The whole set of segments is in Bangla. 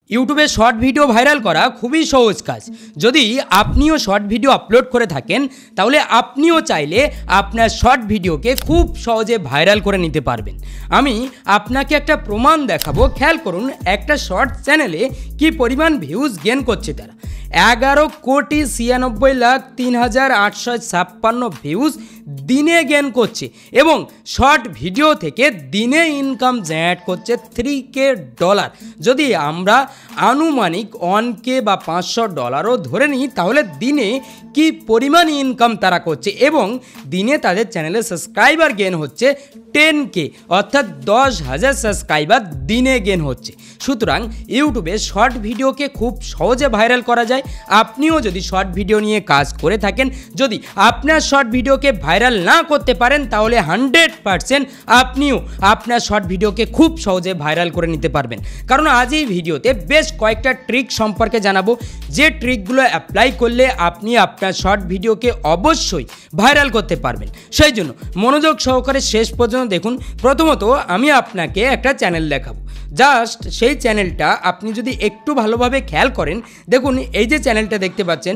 ইউটিউবে শর্ট ভিডিও ভাইরাল করা খুবই সহজ কাজ। যদি আপনিও শর্ট ভিডিও আপলোড করে থাকেন তাহলে আপনিও চাইলে আপনার শর্ট ভিডিওকে খুব সহজে ভাইরাল করে নিতে পারবেন। আমি আপনাকে একটা প্রমাণ দেখাবো। খেয়াল করুন একটা শর্ট চ্যানেলে কি পরিমাণ ভিউজ গেন করছে তারা। 11,96,03,856 ভিউজ দিনে গেন করছে এবং শর্ট ভিডিও থেকে দিনে ইনকাম জেনারেট করছে $3,000। যদি আমরা আনুমানিক 1K বা $500ও ধরে নিই তাহলে দিনে কি পরিমাণ ইনকাম তারা করছে এবং দিনে তাদের চ্যানেলে সাবস্ক্রাইবার গেন হচ্ছে 10K, অর্থাৎ 10,000 সাবস্ক্রাইবার দিনে গেন হচ্ছে। সুতরাং ইউটিউবে শর্ট ভিডিওকে খুব সহজে ভাইরাল করা যায়। আপনিও যদি শর্ট ভিডিও নিয়ে কাজ করে থাকেন, যদি আপনার শর্ট ভিডিওকে ভাইরাল না করতে পারেন তাহলে 100% আপনিও আপনার শর্ট ভিডিওকে খুব সহজে ভাইরাল করে নিতে পারবেন। কারণ আজ এই ভিডিওতে বেশ কয়েকটা ট্রিক সম্পর্কে জানাবো, যে ট্রিকগুলো অ্যাপ্লাই করলে আপনি আপনার শর্ট ভিডিওকে অবশ্যই ভাইরাল করতে পারবেন। সেই জন্য মনোযোগ সহকারে শেষ পর্যন্ত দেখুন। প্রথমত আমি আপনাকে একটা চ্যানেল দেখাবো। জাস্ট সেই চ্যানেলটা আপনি যদি একটু ভালোভাবে খেয়াল করেন, দেখুন এই যে চ্যানেলটা দেখতে পাচ্ছেন,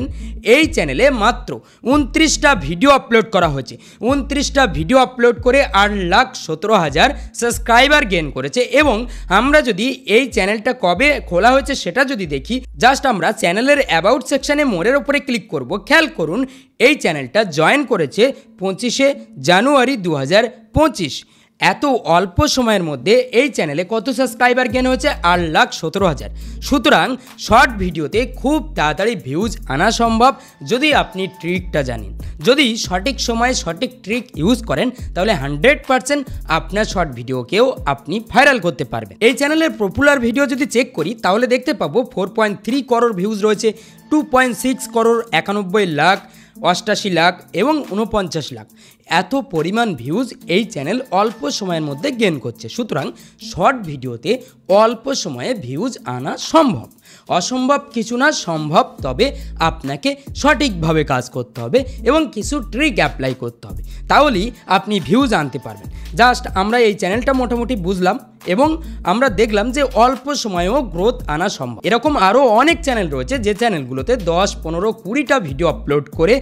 এই চ্যানেলে মাত্র 29টা ভিডিও আপলোড করা হয়েছে। 29টা ভিডিও আপলোড করে 8,17,000 সাবস্ক্রাইবার গেন করেছে। এবং আমরা যদি এই চ্যানেলটা কবে খোলা হয়েছে সেটা যদি দেখি, জাস্ট আমরা চ্যানেলের অ্যাবাউট সেকশানে মোড়ের ওপরে ক্লিক করব। খেয়াল করুন এই চ্যানেলটা জয়েন করেছে 25শে জানুয়ারি 2025। এত অল্প সময়ের মধ্যে এই চ্যানেলে কত সাবস্ক্রাইবার গেন হয়েছে? 8,17,000। সুতরাং শর্ট ভিডিওতে খুব তাড়াতাড়ি ভিউজ আনা সম্ভব যদি আপনি ট্রিকটা জানেন। যদি সঠিক সময়ে সঠিক ট্রিক ইউজ করেন তাহলে 100% আপনার শর্ট ভিডিওকেও আপনি ভাইরাল করতে পারবেন। এই চ্যানেলের পপুলার ভিডিও যদি চেক করি তাহলে দেখতে পাবো 4.3 করোড় ভিউজ রয়েছে, 2.6 করোড়, 91 লাখ, 88 লাখ এবং 49 লাখ। এত পরিমাণ ভিউজ এই চ্যানেল অল্প সময়ের মধ্যে গেন করছে। সুতরাং শর্ট ভিডিওতে অল্প সময়ে ভিউজ আনা সম্ভব। অসম্ভব কিছু না, সম্ভব। তবে আপনাকে সঠিকভাবে কাজ করতে হবে এবং কিছু ট্রিক অ্যাপ্লাই করতে হবে, তাহলেই আপনি ভিউজ আনতে পারবেন। জাস্ট আমরা এই চ্যানেলটা মোটামুটি বুঝলাম এবং আমরা দেখলাম যে অল্প সময়েও গ্রোথ আনা সম্ভব। এরকম আরও অনেক চ্যানেল রয়েছে যে চ্যানেলগুলোতে 10, 15, 20টা ভিডিও আপলোড করে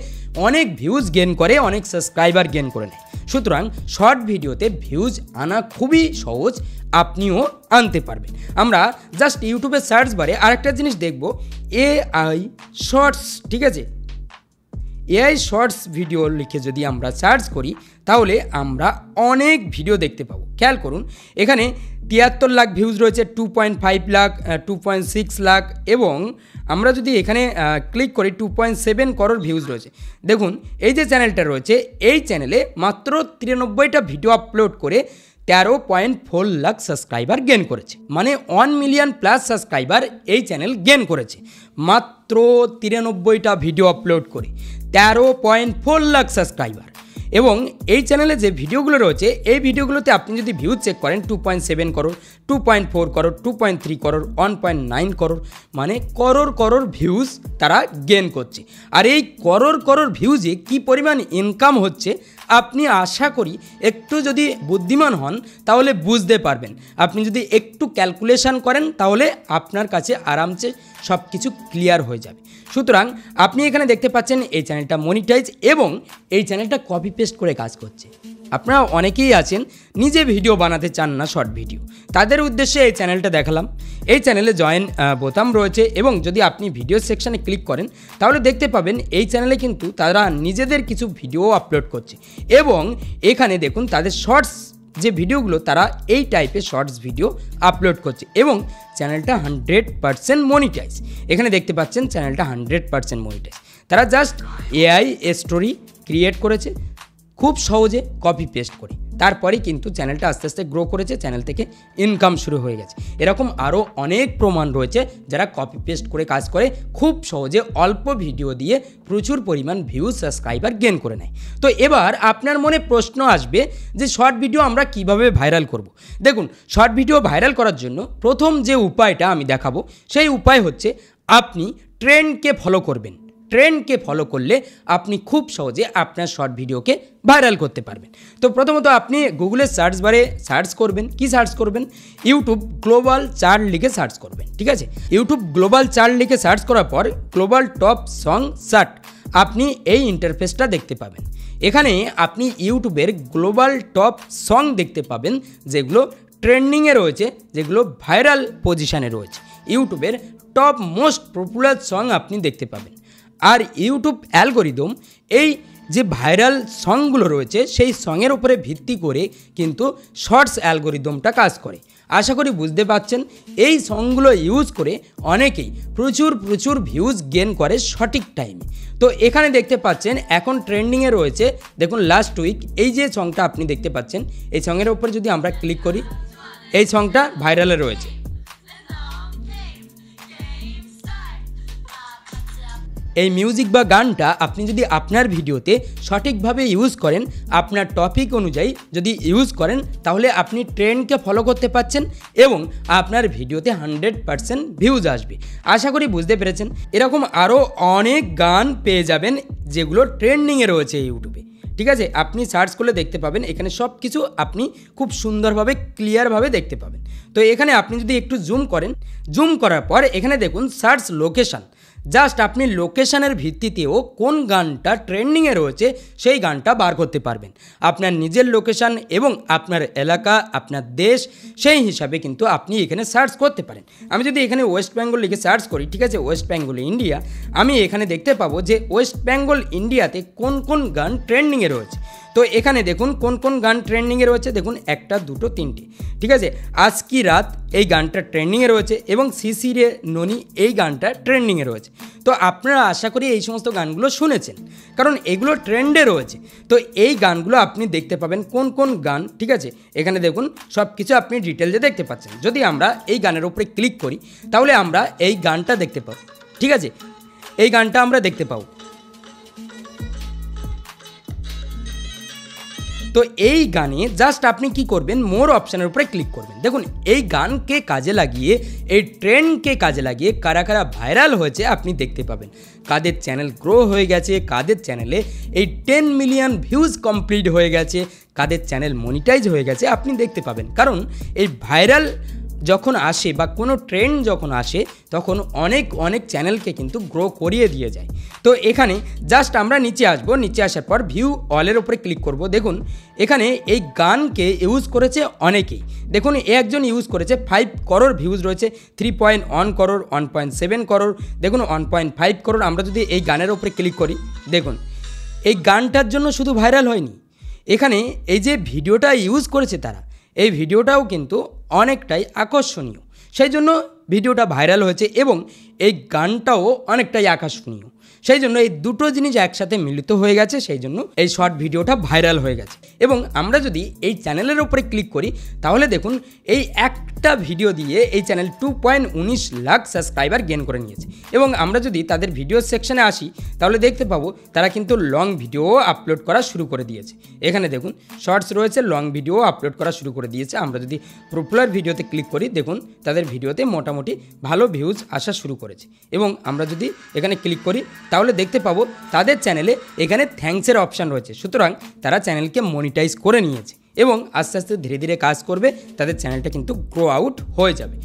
অনেক ভিউজ গেন করে, অনেক সাবস্ক্রাইবার গেন করে নেয়। সুতরাং শর্ট ভিডিওতে ভিউজ আনা খুবই সহজ, আপনিও আনতে পারবেন। আমরা জাস্ট ইউটিউবে সার্চ বারে আরেকটা জিনিস দেখব, AI শর্টস। ঠিক আছে, AI শর্টস ভিডিও লিখে যদি আমরা সার্চ করি তাহলে আমরা অনেক ভিডিও দেখতে পাবো। খেয়াল করুন এখানে 73 লাখ ভিউজ রয়েছে, 2.5 লাখ, 2.6 লাখ এবং আমরা যদি এখানে ক্লিক করি 2.7 করোড় ভিউজ রয়েছে। দেখুন এই যে চ্যানেলটা রয়েছে, এই চ্যানেলে মাত্র 93টা ভিডিও আপলোড করে 13.4 লাখ সাবস্ক্রাইবার গেন করেছে। মানে 1 মিলিয়ন প্লাস সাবস্ক্রাইবার এই চ্যানেল গেন করেছে মাত্র 93টা ভিডিও আপলোড করে, 13.4 লাখ সাবস্ক্রাইবার। এবং এই চ্যানেলে যে ভিডিওগুলো রয়েছে এই ভিডিওগুলোতে আপনি যদি ভিউজ চেক করেন 2.7 করোড়, 2.4 করোড়, 2.3 করোড়, 1.9 করোড়, মানে করোড় করোড় ভিউজ তারা গেন করছে। আর এই করোড় করোড় ভিউজে কি পরিমাণ ইনকাম হচ্ছে আপনি আশা করি একটু যদি বুদ্ধিমান হন তাহলে বুঝতে পারবেন। আপনি যদি একটু ক্যালকুলেশন করেন তাহলে আপনার কাছে আরামসে সব কিছু ক্লিয়ার হয়ে যাবে। সুতরাং আপনি এখানে দেখতে পাচ্ছেন এই চ্যানেলটা মনিটাইজ এবং এই চ্যানেলটা কপি পেস্ট করে কাজ করছে। আপনারা অনেকেই আছেন নিজে ভিডিও বানাতে চান না, শর্ট ভিডিও, তাদের উদ্দেশ্যে এই চ্যানেলটা দেখালাম। এই চ্যানেলে জয়েন বোতাম রয়েছে এবং যদি আপনি ভিডিও সেকশানে ক্লিক করেন তাহলে দেখতে পাবেন এই চ্যানেলে কিন্তু তারা নিজেদের কিছু ভিডিও আপলোড করছে এবং এখানে দেখুন তাদের শর্টস যে ভিডিওগুলো তারা এই টাইপের শর্টস ভিডিও আপলোড করছে এবং চ্যানেলটা 100% মনিটাইজ। এখানে দেখতে পাচ্ছেন চ্যানেলটা 100% মনিটাইজ। তারা জাস্ট AI স্টোরি ক্রিয়েট করেছে খুব সহজে কপি পেস্ট করে, তারপরেই কিন্তু চ্যানেলটা আস্তে আস্তে গ্রো করেছে, চ্যানেল থেকে ইনকাম শুরু হয়ে গেছে। এরকম আরও অনেক প্রমাণ রয়েছে যারা কপি পেস্ট করে কাজ করে খুব সহজে অল্প ভিডিও দিয়ে প্রচুর পরিমাণ ভিউজ সাবস্ক্রাইবার গেন করে নেয়। তো এবার আপনার মনে প্রশ্ন আসবে যে শর্ট ভিডিও আমরা কিভাবে ভাইরাল করব। দেখুন শর্ট ভিডিও ভাইরাল করার জন্য প্রথম যে উপায়টা আমি দেখাবো সেই উপায় হচ্ছে আপনি ট্রেন্ডকে ফলো করবেন। ট্রেন্ডকে ফলো করলে আপনি খুব সহজে আপনার শর্ট ভিডিওকে ভাইরাল করতে পারবেন। তো প্রথমত আপনি গুগলের সার্চ বারে সার্চ করবেন, কি সার্চ করবেন, ইউটিউব গ্লোবাল চার্ট লিখে সার্চ করবেন। ঠিক আছে, ইউটিউব গ্লোবাল চার্ট লিখে সার্চ করার পর গ্লোবাল টপ সং চার্ট আপনি এই ইন্টারফেসটা দেখতে পাবেন। এখানে আপনি ইউটিউবের গ্লোবাল টপ সং দেখতে পাবেন যেগুলো ট্রেন্ডিংয়ে রয়েছে, যেগুলো ভাইরাল পজিশানে রয়েছে। ইউটিউবের টপ মোস্ট পপুলার সং আপনি দেখতে পাবেন। আর ইউটিউব অ্যালগোরিদম এই যে ভাইরাল সংগুলো রয়েছে সেই সঙের উপরে ভিত্তি করে কিন্তু শর্টস অ্যালগোরিদমটা কাজ করে। আশা করি বুঝতে পারছেন। এই সংগুলো ইউজ করে অনেকেই প্রচুর ভিউজ গেন করে সঠিক টাইমে। তো এখানে দেখতে পাচ্ছেন এখন ট্রেন্ডিংয়ে রয়েছে, দেখুন লাস্ট উইক এই যে সংটা আপনি দেখতে পাচ্ছেন, এই সংয়ের উপরে যদি আমরা ক্লিক করি, এই সংটা ভাইরালে রয়েছে। এই মিউজিক বা গানটা আপনি যদি আপনার ভিডিওতে সঠিকভাবে ইউজ করেন, আপনার টপিক অনুযায়ী যদি ইউজ করেন, তাহলে আপনি ট্রেন্ডকে ফলো করতে পারছেন এবং আপনার ভিডিওতে 100% ভিউজ আসবে। আশা করি বুঝতে পেরেছেন। এরকম আরও অনেক গান পেয়ে যাবেন যেগুলো ট্রেন্ডিংয়ে রয়েছে ইউটিউবে। ঠিক আছে, আপনি সার্চ করলে দেখতে পাবেন, এখানে সব কিছু আপনি খুব সুন্দরভাবে ক্লিয়ারভাবে দেখতে পাবেন। তো এখানে আপনি যদি একটু জুম করেন, জুম করার পর এখানে দেখুন সার্চ লোকেশান। জাস্ট আপনি লোকেশানের ভিত্তিতেও কোন গানটা ট্রেন্ডিংয়ে রয়েছে সেই গানটা বার করতে পারবেন। আপনার নিজের লোকেশান এবং আপনার এলাকা, আপনার দেশ, সেই হিসাবে কিন্তু আপনি এখানে সার্চ করতে পারেন। আমি যদি এখানে ওয়েস্ট বেঙ্গল লিখে সার্চ করি, ঠিক আছে, ওয়েস্ট বেঙ্গল ইন্ডিয়া, আমি এখানে দেখতে পাবো যে ওয়েস্ট বেঙ্গল ইন্ডিয়াতে কোন কোন গান ট্রেন্ডিংয়ে রয়েছে। তো এখানে দেখুন কোন কোন গান ট্রেন্ডিংয়ে রয়েছে, দেখুন 1, 2, 3। ঠিক আছে, আজ কি রাত এই গানটা ট্রেন্ডিংয়ে রয়েছে এবং শিশিরে ননি এই গানটা ট্রেন্ডিংয়ে রয়েছে। তো আপনারা আশা করি এই সমস্ত গানগুলো শুনেছেন, কারণ এগুলো ট্রেন্ডে রয়েছে। তো এই গানগুলো আপনি দেখতে পাবেন কোন কোন গান। ঠিক আছে, এখানে দেখুন সব কিছু আপনি ডিটেলসে দেখতে পাচ্ছেন। যদি আমরা এই গানের উপরে ক্লিক করি তাহলে আমরা এই গানটা দেখতে পাবো। ঠিক আছে, এই গানটা আমরা দেখতে পাবো। তো এই গানে জাস্ট আপনি কি করবেন, মোর অপশানের উপরে ক্লিক করবেন। দেখুন এই গানকে কাজে লাগিয়ে, এই ট্রেন্ডকে কাজে লাগিয়ে কারা কারা ভাইরাল হয়েছে আপনি দেখতে পাবেন। কাদের চ্যানেল গ্রো হয়ে গেছে, কাদের চ্যানেলে এই 10 মিলিয়ন ভিউজ কমপ্লিট হয়ে গেছে, কাদের চ্যানেল মনিটাইজ হয়ে গেছে আপনি দেখতে পাবেন। কারণ এই ভাইরাল যখন আসে বা কোনো ট্রেন্ড যখন আসে তখন অনেক চ্যানেলকে কিন্তু গ্রো করিয়ে দিয়ে যায়। তো এখানে জাস্ট আমরা নিচে আসবো, নিচে আসার পর ভিউ অলের উপরে ক্লিক করব। দেখুন এখানে এই গানকে ইউজ করেছে অনেকেই। দেখুন একজন ইউজ করেছে 5 করোড় ভিউজ রয়েছে, 3.1 করোড়, 1.7 করোড়, দেখুন 1.5 করোড়। আমরা যদি এই গানের উপরে ক্লিক করি, দেখুন এই গানটার জন্য শুধু ভাইরাল হয়নি, এখানে এই যে ভিডিওটা ইউজ করেছে তারা, এই ভিডিওটাও কিন্তু অনেকটাই আকর্ষণীয়, সেই জন্য ভিডিওটা ভাইরাল হয়েছে এবং এই গানটাও অনেকটাই আকর্ষণীয়। সেই জন্য এই দুটো জিনিস একসাথে মিলিত হয়ে গেছে, সেই জন্য এই শর্ট ভিডিওটা ভাইরাল হয়ে গেছে। এবং আমরা যদি এই চ্যানেলের উপরে ক্লিক করি তাহলে দেখুন এই একটা ভিডিও দিয়ে এই চ্যানেল 2.19 লাখ সাবস্ক্রাইবার গেন করে নিয়েছে। এবং আমরা যদি তাদের ভিডিও সেকশনে আসি তাহলে দেখতে পাবো তারা কিন্তু লং ভিডিও আপলোড করা শুরু করে দিয়েছে। এখানে দেখুন শর্টস রয়েছে, লং ভিডিও আপলোড করা শুরু করে দিয়েছে। আমরা যদি পপুলার ভিডিওতে ক্লিক করি, দেখুন তাদের ভিডিওতে মোটামুটি ভালো ভিউজ আসা শুরু করেছে। এবং আমরা যদি এখানে ক্লিক করি তাহলে দেখতে পাবো তাদের চ্যানেলে এখানে থ্যাঙ্কসের অপশান রয়েছে। সুতরাং তারা চ্যানেলকে মনিটাইজ করে নিয়েছে এবং আস্তে আস্তে ধীরে ধীরে কাজ করবে, তাদের চ্যানেলটা কিন্তু গ্রো আউট হয়ে যাবে।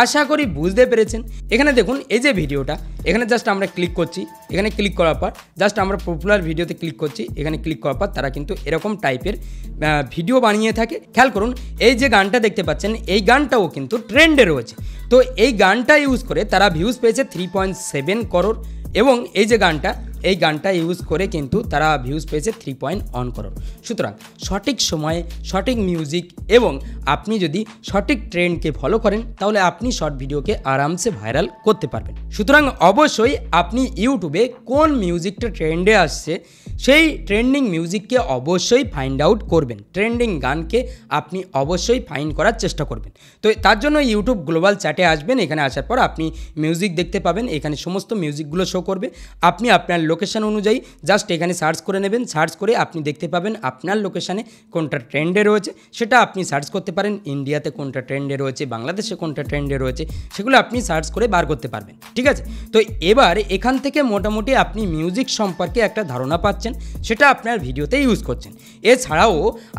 আশা করি বুঝতে পেরেছেন। এখানে দেখুন এই যে ভিডিওটা, এখানে জাস্ট আমরা ক্লিক করছি, এখানে ক্লিক করার পর জাস্ট আমরা পপুলার ভিডিওতে ক্লিক করছি, এখানে ক্লিক করার পর তারা কিন্তু এরকম টাইপের ভিডিও বানিয়ে থাকে। খেয়াল করুন এই যে গানটা দেখতে পাচ্ছেন এই গানটাও কিন্তু ট্রেন্ডে রয়েছে। তো এই গানটা ইউজ করে তারা ভিউজ পেয়েছে 3.7 করোড় এবং এই যে এই গানটা ইউজ করে কিন্তু তারা ভিউজ পেয়েছে 3.1 করোড়। সুতরাং সঠিক সময়ে সঠিক মিউজিক এবং আপনি যদি সঠিক ট্রেন্ডকে ফলো করেন তাহলে আপনি শর্ট ভিডিওকে আরামসে ভাইরাল করতে পারবেন। সুতরাং অবশ্যই আপনি ইউটিউবে কোন মিউজিকটা ট্রেন্ডে আসছে সেই ট্রেন্ডিং মিউজিককে অবশ্যই ফাইন্ড আউট করবেন, ট্রেন্ডিং গানকে আপনি অবশ্যই ফাইন্ড করার চেষ্টা করবেন। তো তার জন্য ইউটিউব গ্লোবাল চ্যাটে আসবেন, এখানে আসার পর আপনি মিউজিক দেখতে পাবেন, এখানে সমস্ত মিউজিকগুলো শো করবে। আপনি আপনার লোকেশন অনুযায়ী জাস্ট এখানে সার্চ করে নেবেন, সার্চ করে আপনি দেখতে পাবেন আপনার লোকেশানে কোনটা ট্রেন্ডে রয়েছে, সেটা আপনি সার্চ করতে পারেন। ইন্ডিয়াতে কোনটা ট্রেন্ডে রয়েছে, বাংলাদেশে কোনটা ট্রেন্ডে রয়েছে, সেগুলো আপনি সার্চ করে বার করতে পারবেন, ঠিক আছে। তো এবার এখান থেকে মোটামুটি আপনি মিউজিক সম্পর্কে একটা ধারণা পাচ্ছেন, সেটা আপনার ভিডিওতে ইউজ করছেন। এছাড়াও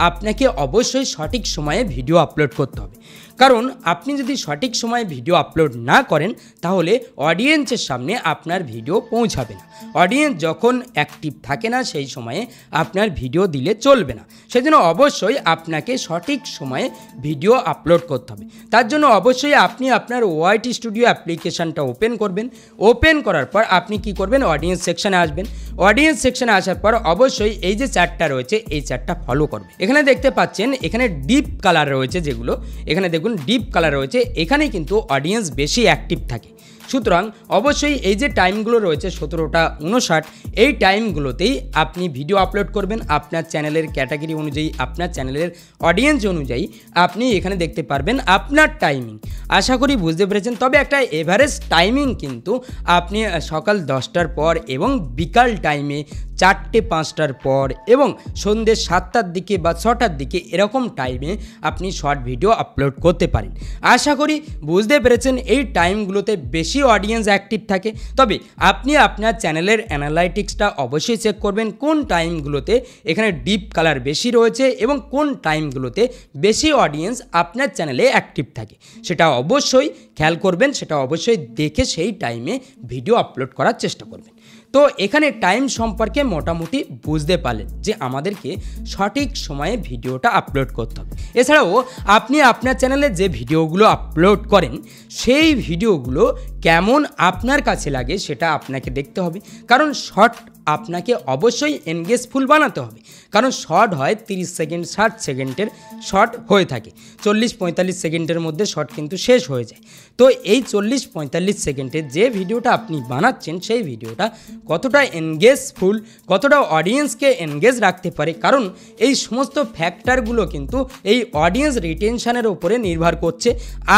আপনাকে অবশ্যই সঠিক সময়ে ভিডিও আপলোড করতে হবে, কারণ আপনি যদি সঠিক সময়ে ভিডিও আপলোড না করেন তাহলে অডিয়েন্সের সামনে আপনার ভিডিও পৌঁছাবে না। অডিয়েন্স যখন অ্যাক্টিভ থাকে না সেই সময়ে আপনার ভিডিও দিলে চলবে না। সেজন্য অবশ্যই আপনাকে সঠিক সময়ে ভিডিও আপলোড করতে হবে। তার জন্য অবশ্যই আপনি আপনার ওয়াইটি স্টুডিও অ্যাপ্লিকেশানটা ওপেন করবেন। ওপেন করার পর আপনি কি করবেন, অডিয়েন্স সেকশানে আসবেন। অডিয়েন্স সেকশানে আসার পর অবশ্যই এই যে চ্যাটটা রয়েছে এই চ্যাটটা ফলো করবে। এখানে দেখতে পাচ্ছেন এখানে ডিপ কালার রয়েছে, যেগুলো এখানে দেখুন ডিপ কালার রয়েছে, এখানে কিন্তু অডিয়েন্স বেশি অ্যাক্টিভ থাকে। সুতরাং অবশ্যই এই যে টাইমগুলো রয়েছে 17টা 59, এই টাইমগুলোতেই আপনি ভিডিও আপলোড করবেন। আপনার চ্যানেলের ক্যাটাগরি অনুযায়ী, আপনার চ্যানেলের অডিয়েন্স অনুযায়ী আপনি এখানে দেখতে পারবেন আপনার টাইমিং। আশা করি বুঝতে পেরেছেন। তবে একটা এভারেজ টাইমিং কিন্তু আপনি সকাল 10টার পর এবং বিকাল টাইমে 4টে-5টার পর এবং সন্ধ্যে 7টার দিকে বা 6টার দিকে এরকম টাইমে আপনি শর্ট ভিডিও আপলোড করতে পারেন। আশা করি বুঝতে পেরেছেন। এই টাইমগুলোতে বেশি অডিয়েন্স অ্যাক্টিভ থাকে। তবে আপনি আপনার চ্যানেলের অ্যানালাইটিক্সটা অবশ্যই চেক করবেন কোন টাইমগুলোতে এখানে ডিপ কালার বেশি রয়েছে এবং কোন টাইমগুলোতে বেশি অডিয়েন্স আপনার চ্যানেলে অ্যাক্টিভ থাকে, সেটা অবশ্যই খেয়াল করবেন। সেটা অবশ্যই দেখে সেই টাইমে ভিডিও আপলোড করার চেষ্টা করবেন। তো এখানে টাইম সম্পর্কে মোটামুটি বুঝতে পারলেন যে আমাদেরকে সঠিক সময়ে ভিডিওটা আপলোড করতে হবে। এছাড়াও আপনি আপনার চ্যানেলে যে ভিডিওগুলো আপলোড করেন সেই ভিডিওগুলো কেমন আপনার কাছে লাগে সেটা আপনাকে দেখতে হবে, কারণ শর্ট আপনাকে অবশ্যই এনগেজফুল বানাতে হবে। কারণ শর্ট হয় 30 সেকেন্ড 60 সেকেন্ডের শর্ট হয়ে থাকে, 40-45 সেকেন্ডের মধ্যে শর্ট কিন্তু শেষ হয়ে যায়। তো এই 40-45 সেকেন্ডের যে ভিডিওটা আপনি বানাচ্ছেন সেই ভিডিওটা কতটা এনগেজফুল, কতটা অডিয়েন্সকে এনগেজ রাখতে পারে, কারণ এই সমস্ত ফ্যাক্টরগুলো কিন্তু এই অডিয়েন্স রিটেনশনের উপরে নির্ভর করছে।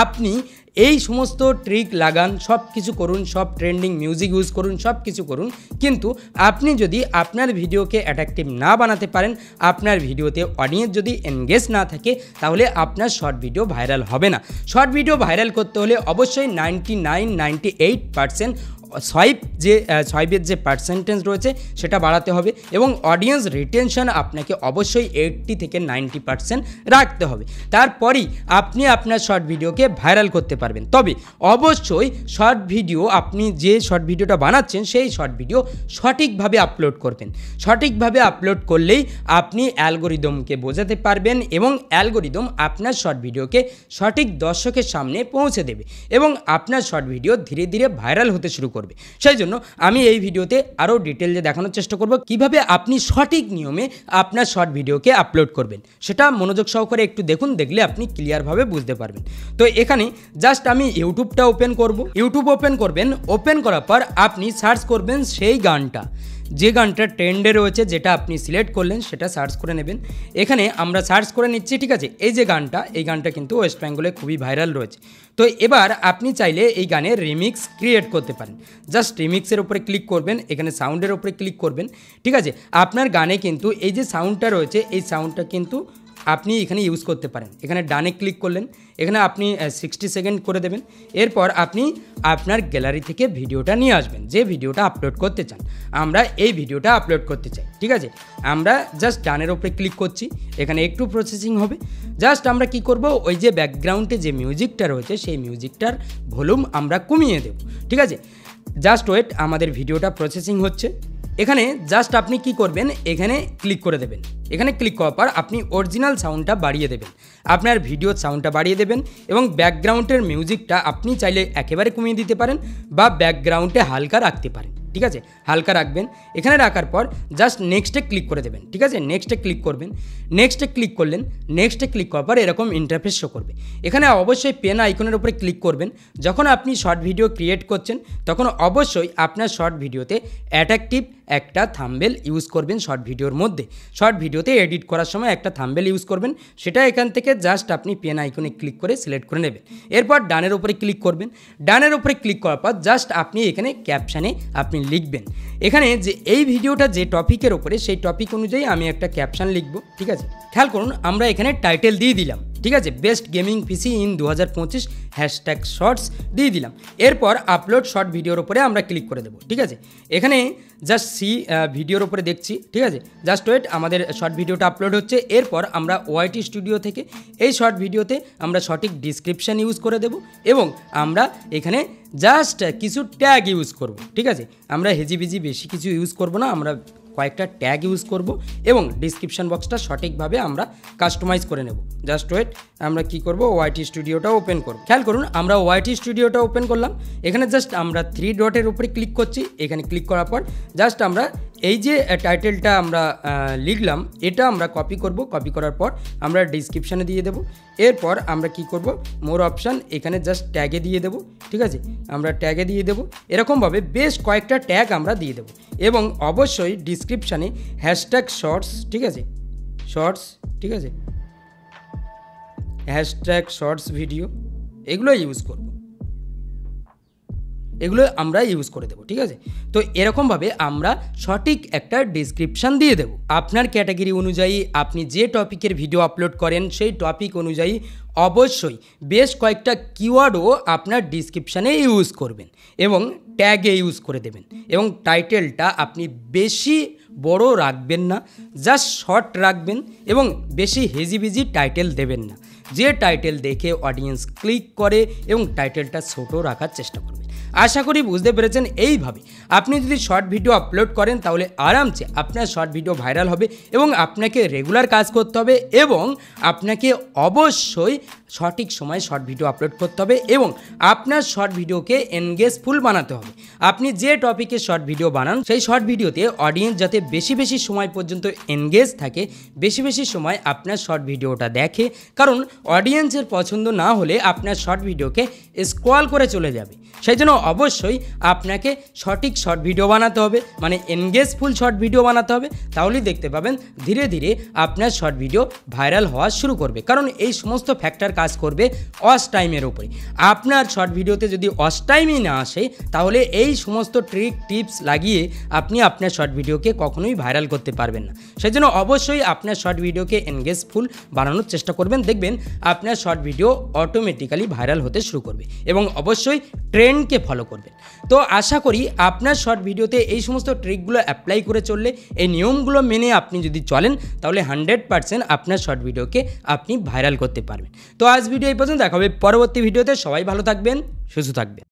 আপনি এই সমস্ত ট্রিক লাগান, সব কিছু করুন, সব ট্রেন্ডিং মিউজিক ইউজ করুন, সব কিছু করুন, কিন্তু আপনি যদি আপনার ভিডিওকে অ্যাট্রাকটিভ না বানাতে পারেন, আপনার ভিডিওতে অডিয়েন্স যদি এনগেজ না থাকে, তাহলে আপনার শর্ট ভিডিও ভাইরাল হবে না। শর্ট ভিডিও ভাইরাল করতে হলে অবশ্যই 99-98% সোয়াইপের যে পার্সেন্টেজ রয়েছে সেটা বাড়াতে হবে এবং অডিয়েন্স রিটেনশন আপনাকে অবশ্যই 80-90% রাখতে হবে। তারপরেই আপনি আপনার শর্ট ভিডিওকে ভাইরাল করতে পারবেন। তবে অবশ্যই শর্ট ভিডিও, আপনি যে শর্ট ভিডিওটা বানাচ্ছেন সেই শর্ট ভিডিও সঠিকভাবে আপলোড করবেন। সঠিকভাবে আপলোড করলেই আপনি অ্যালগোরিদমকে বোঝাতে পারবেন এবং অ্যালগোরিদম আপনার শর্ট ভিডিওকে সঠিক দর্শকের সামনে পৌঁছে দেবে এবং আপনার শর্ট ভিডিও ধীরে ধীরে ভাইরাল হতে শুরু করবে। সেই জন্য আমি এই ভিডিওতে আরও ডিটেইলে দেখানোর চেষ্টা করব কিভাবে আপনি সঠিক নিয়মে আপনার শর্ট ভিডিওকে আপলোড করবেন। সেটা মনোযোগ সহকারে একটু দেখুন, দেখলে আপনি ক্লিয়ারভাবে বুঝতে পারবেন। তো এখানে জাস্ট আমি ইউটিউবটা ওপেন করব। ইউটিউব ওপেন করবেন, ওপেন করার পর আপনি সার্চ করবেন সেই গানটা, যে গানটা ট্রেন্ডে রয়েছে, যেটা আপনি সিলেক্ট করলেন সেটা সার্চ করে নেবেন। এখানে আমরা সার্চ করে নিচ্ছি, ঠিক আছে। এই যে গানটা, এই গানটা কিন্তু ওয়েস্ট বেঙ্গলে খুবই ভাইরাল রয়েছে। তো এবার আপনি চাইলে এই গানের রিমিক্স ক্রিয়েট করতে পারেন। জাস্ট রিমিক্সের উপরে ক্লিক করবেন, এখানে সাউন্ডের উপরে ক্লিক করবেন, ঠিক আছে। আপনার গানে কিন্তু এই যে সাউন্ডটা রয়েছে এই সাউন্ডটা কিন্তু আপনি এখানে ইউজ করতে পারেন। এখানে ডানে ক্লিক করলেন, এখানে আপনি 60 সেকেন্ড করে দেবেন। এরপর আপনি আপনার গ্যালারি থেকে ভিডিওটা নিয়ে আসবেন, যে ভিডিওটা আপলোড করতে চান। আমরা এই ভিডিওটা আপলোড করতে চাই, ঠিক আছে। আমরা জাস্ট ডানের উপরে ক্লিক করছি, এখানে একটু প্রসেসিং হবে। জাস্ট আমরা কি করব, ওই যে ব্যাকগ্রাউন্ডে যে মিউজিকটা রয়েছে সেই মিউজিকটার ভলিউম আমরা কমিয়ে দেব, ঠিক আছে। জাস্ট ওয়েট, আমাদের ভিডিওটা প্রসেসিং হচ্ছে। এখানে জাস্ট আপনি কি করবেন, এখানে ক্লিক করে দেবেন। এখানে ক্লিক করার পর আপনি অরিজিনাল সাউন্ডটা বাড়িয়ে দেবেন, আপনার ভিডিওর সাউন্ডটা বাড়িয়ে দেবেন এবং ব্যাকগ্রাউন্ডের মিউজিকটা আপনি চাইলে একেবারে কমিয়ে দিতে পারেন বা ব্যাকগ্রাউন্ডে হালকা রাখতে পারেন, ঠিক আছে, হালকা রাখবেন। এখানে রাখার পর জাস্ট নেক্সটে ক্লিক করে দেবেন। ঠিক আছে, নেক্সটে ক্লিক করবেন। নেক্সটে ক্লিক করলেন, নেক্সটে ক্লিক করার পর এরকম ইন্টারফেস শো করবে। এখানে অবশ্যই পেন আইকনের উপরে ক্লিক করবেন। যখন আপনি শর্ট ভিডিও ক্রিয়েট করছেন তখন অবশ্যই আপনার শর্ট ভিডিওতে অ্যাট্রাকটিভ একটা থাম্বনেল ইউজ করবেন। শর্ট ভিডিওর মধ্যে শর্ট ভিডিওতে এডিট করার সময় একটা থাম্বনেল ইউজ করবেন, সেটা এখান থেকে জাস্ট আপনি পেন আইকনে ক্লিক করে সিলেক্ট করে নেবেন। এরপর ডানের উপরে ক্লিক করবেন। ডানের উপরে ক্লিক করার পর জাস্ট আপনি এখানে ক্যাপশানে আপনি লিখবেন। এখানে যে এই ভিডিওটা যে টপিকের উপরে সেই টপিক অনুযায়ী আমি একটা ক্যাপশান লিখব। ঠিক আছে, খেয়াল করুন আমরা এখানে টাইটেল দিয়ে দিলাম। ঠিক আছে, best gaming PC in 2025 hashtag shorts দিয়ে দিলাম। এরপর আপলোড শর্ট ভিডিওর উপরে আমরা ক্লিক করে দেবো। ঠিক আছে, এখানে জাস্ট ভিডিওর উপরে দেখছি। ঠিক আছে, জাস্ট ওয়েট, আমাদের শর্ট ভিডিওটা আপলোড হচ্ছে। এরপর আমরা ওয়াইটি স্টুডিও থেকে এই শর্ট ভিডিওতে আমরা সঠিক ডিসক্রিপশান ইউজ করে দেব এবং আমরা এখানে জাস্ট কিছু ট্যাগ ইউজ করব। ঠিক আছে, আমরা হেজিবিজি বেশি কিছু ইউজ করব না, আমরা কয়েকটা ট্যাগ ইউজ করব এবং ডিসক্রিপশন বক্সটা সঠিকভাবে আমরা কাস্টমাইজ করে নেব। জাস্ট ওয়েট, আমরা কি করব, ওয়াইটি স্টুডিওটা ওপেন করব। খেয়াল করুন আমরা ওয়াইটি স্টুডিওটা ওপেন করলাম। এখানে জাস্ট আমরা 3 ডটের উপরে ক্লিক করছি। এখানে ক্লিক করার পর জাস্ট আমরা এই যে টাইটেলটা আমরা লিখলাম এটা আমরা কপি করব। কপি করার পর আমরা ডিসক্রিপশানে দিয়ে দেব। এরপর আমরা কি করব, মোর অপশান এখানে জাস্ট ট্যাগে দিয়ে দেব। ঠিক আছে, আমরা ট্যাগে দিয়ে দেব। এরকমভাবে বেশ কয়েকটা ট্যাগ আমরা দিয়ে দেব এবং অবশ্যই ডিসক্রিপশানে হ্যাশট্যাগ শর্টস, ঠিক আছে, শর্টস, ঠিক আছে, হ্যাশট্যাগ শর্টস ভিডিও এগুলো ইউজ করব, এগুলো আমরা ইউজ করে দেবো। ঠিক আছে, তো এরকমভাবে আমরা সঠিক একটা ডিসক্রিপশান দিয়ে দেবো। আপনার ক্যাটাগরি অনুযায়ী আপনি যে টপিকের ভিডিও আপলোড করেন সেই টপিক অনুযায়ী অবশ্যই বেশ কয়েকটা কিওয়ার্ডও আপনার ডিসক্রিপশানে ইউজ করবেন এবং ট্যাগে ইউজ করে দেবেন এবং টাইটেলটা আপনি বেশি বড় রাখবেন না, জাস্ট শর্ট রাখবেন এবং বেশি হেজিবিজি টাইটেল দেবেন না, যে টাইটেল দেখে অডিয়েন্স ক্লিক করে এবং টাইটেলটা ছোটো রাখার চেষ্টা করবেন। আশা করি বুঝতে পেরেছেন। এইভাবে আপনি যদি শর্ট ভিডিও আপলোড করেন তাহলে আরামসে আপনার শর্ট ভিডিও ভাইরাল হবে এবং আপনাকে রেগুলার কাজ করতে হবে এবং আপনাকে অবশ্যই সঠিক সময়ে শর্ট ভিডিও আপলোড করতে হবে এবং আপনার শর্ট ভিডিওকে এনগেজফুল বানাতে হবে। আপনি যে টপিকে শর্ট ভিডিও বানান সেই শর্ট ভিডিওতে অডিয়েন্স যাতে বেশি বেশি সময় পর্যন্ত এনগেজ থাকে, বেশি বেশি সময় আপনার শর্ট ভিডিওটা দেখে, কারণ অডিয়েন্সের পছন্দ না হলে আপনার শর্ট ভিডিওকে স্ক্রল করে চলে যাবে। সেই জন্য অবশ্যই আপনাকে সঠিক শর্ট ভিডিও বানাতে হবে, মানে এনগেজফুল শর্ট ভিডিও বানাতে হবে। তাহলেই দেখতে পাবেন ধীরে ধীরে আপনার শর্ট ভিডিও ভাইরাল হওয়া শুরু করবে, কারণ এই সমস্ত ফ্যাক্টর কাজ করবে ওয়াচ টাইমের উপরে। আপনার শর্ট ভিডিওতে যদি ওয়াচ টাইমই না আসে তাহলে এই সমস্ত ট্রিক টিপস লাগিয়ে আপনি আপনার শর্ট ভিডিওকে কখনোই ভাইরাল করতে পারবেন না। সেই জন্য অবশ্যই আপনার শর্ট ভিডিওকে এনগেজফুল বানানোর চেষ্টা করবেন, দেখবেন আপনার শর্ট ভিডিও অটোমেটিক্যালি ভাইরাল হতে শুরু করবে এবং অবশ্যই ট্রেন্ডকে ফলো করবেন। তো আশা করি আপনার শর্ট ভিডিওতে এই সমস্ত ট্রিকগুলো অ্যাপ্লাই করে চললে, এই নিয়মগুলো মেনে আপনি যদি চলেন তাহলে 100% আপনার শর্ট ভিডিওকে আপনি ভাইরাল করতে পারবেন। তো আজ ভিডিও এই পর্যন্ত, দেখা হবে পরবর্তী ভিডিওতে। সবাই ভালো থাকবেন, সুস্থ থাকবেন।